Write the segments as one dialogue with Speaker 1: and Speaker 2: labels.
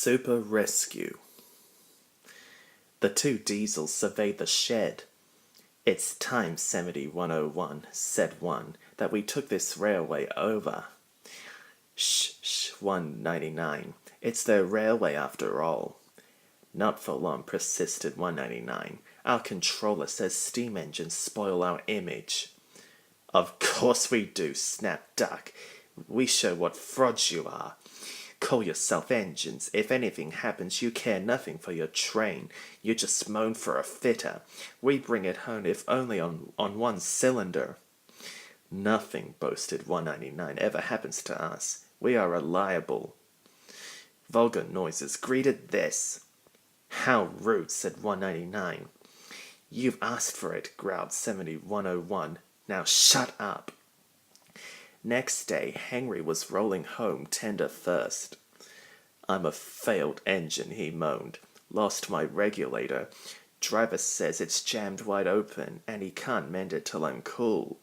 Speaker 1: Super Rescue. The two diesels surveyed the shed. "It's time, 7101, said one, that we took this railway over." Shh, 199. It's their railway after all." "Not for long," persisted 199. "Our controller says steam engines spoil our image." "Of course we do," snapped Duck. "We show what frauds you are. Call yourself engines. If anything happens, you care nothing for your train. You just moan for a fitter. We bring it home if only on one cylinder." "Nothing," boasted 199, "ever happens to us. We are reliable." Vulgar noises greeted this. "How rude," said 199. "You've asked for it," growled 7101. "Now shut up." Next day, Henry was rolling home tender first. "I'm a failed engine," he moaned. "Lost my regulator. Driver says it's jammed wide open, and he can't mend it till I'm cool.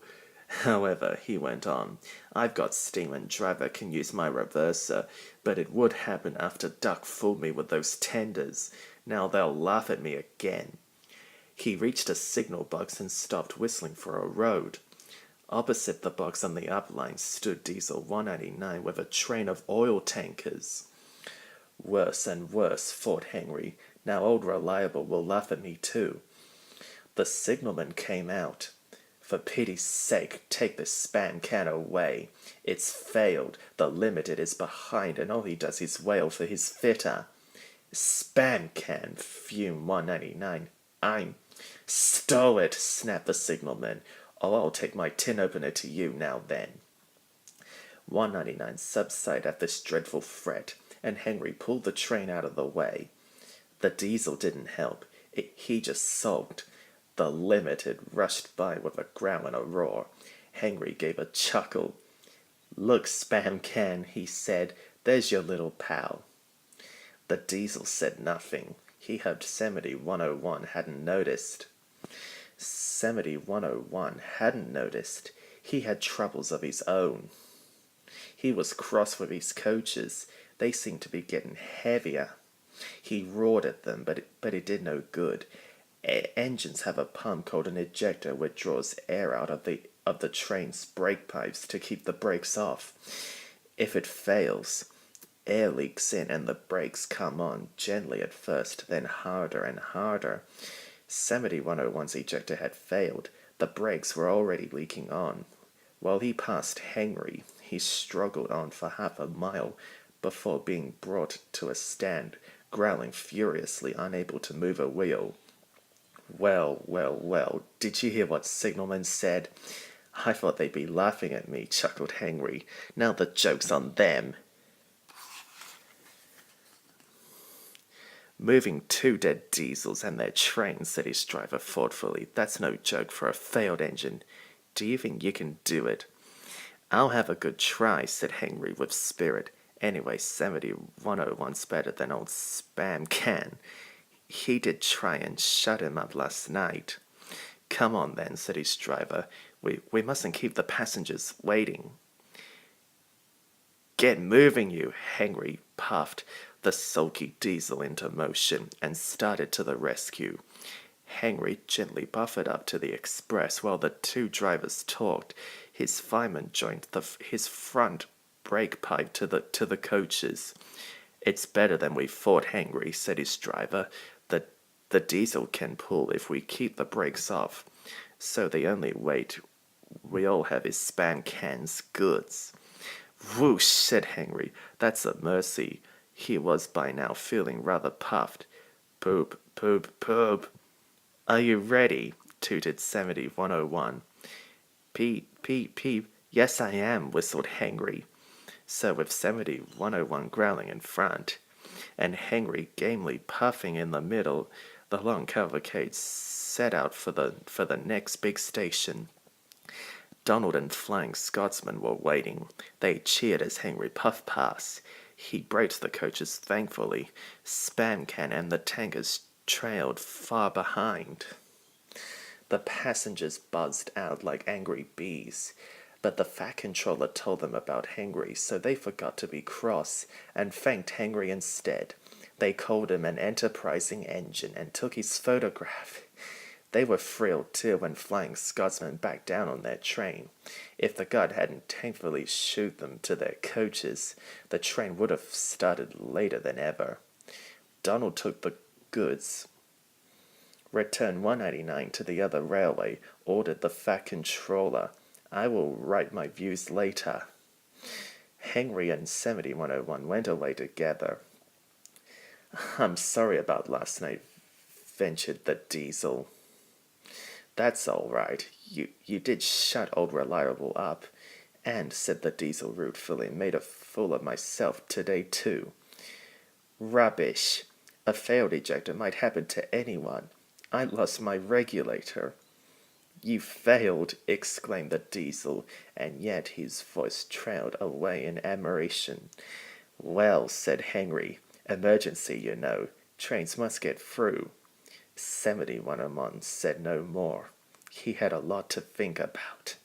Speaker 1: However," he went on, "I've got steam and driver can use my reverser, but it would happen after Duck fooled me with those tenders. Now they'll laugh at me again." He reached a signal box and stopped, whistling for a road. Opposite the box on the up line stood Diesel 199 with a train of oil tankers. "Worse and worse," thought Henry. "Now old Reliable will laugh at me too." The signalman came out. "For pity's sake, take this spam can away. It's failed. The Limited is behind, and all he does is wail for his fitter." "Spam can," fumed 199. "I'm—" "Stow it," snapped the signalman, "or I'll take my tin opener to you now then." 199 subsided at this dreadful threat, and Henry pulled the train out of the way. The diesel didn't help. He just sulked. The Limited rushed by with a growl and a roar. Henry gave a chuckle. "Look, Spam Can," he said, "there's your little pal." The diesel said nothing. He hoped 7101 hadn't noticed. 7101 hadn't noticed. He had troubles of his own. He was cross with his coaches. They seemed to be getting heavier. He roared at them, but it did no good. Engines have a pump called an ejector which draws air out of the train's brake pipes to keep the brakes off. If it fails, air leaks in and the brakes come on, gently at first, then harder and harder. 7101's ejector had failed. The brakes were already leaking on. While he passed Henry, he struggled on for half a mile before being brought to a stand, growling furiously, unable to move a wheel. Well, did you hear what signalman said?" "I thought they'd be laughing at me," chuckled Henry. "Now the joke's on them." "Moving two dead diesels and their trains," said his driver thoughtfully. "That's no joke for a failed engine. Do you think you can do it?" "I'll have a good try," said Henry with spirit. "Anyway, 7101's better than old Spam Can. He did try and shut him up last night." "Come on then," said his driver. We mustn't keep the passengers waiting." "Get moving, you!" Henry puffed the sulky diesel into motion and started to the rescue. Henry gently buffered up to the express while the two drivers talked. His fireman joined his front brake pipe to the coaches. "It's better than we thought, Henry," said his driver. The diesel can pull if we keep the brakes off. So the only weight we all have is Spam Can's goods." "Whoosh," said Henry. "That's a mercy." He was by now feeling rather puffed. "Poop, poop, poop." "Are you ready?" tooted 7101. "Peep, peep, peep. Yes, I am," whistled Henry. So with 7101 growling in front, and Henry gamely puffing in the middle, the long cavalcade set out for the next big station. Donald and Flying Scotsman were waiting. They cheered as Henry puffed past. He braked the coaches thankfully. Spam Can and the tankers trailed far behind. The passengers buzzed out like angry bees. But the Fat Controller told them about Henry, so they forgot to be cross and thanked Henry instead. They called him an enterprising engine and took his photograph. They were thrilled too when Flying Scotsman backed down on their train. If the guard hadn't thankfully shooed them to their coaches, the train would have started later than ever. Donald took the goods, returned 189 to the other railway, ordered the Fat Controller, "I will write my views later." Henry and 7101 went away together. "I'm sorry about last night," ventured the Diesel. "That's all right. You did shut old Reliable up, and," said the Diesel ruefully, "made a fool of myself today too." "Rubbish. A failed ejector might happen to anyone. I lost my regulator." "You failed!" exclaimed the Diesel, and yet his voice trailed away in admiration. "Well," said Henry, "emergency, you know. Trains must get through." 7101 said no more. He had a lot to think about.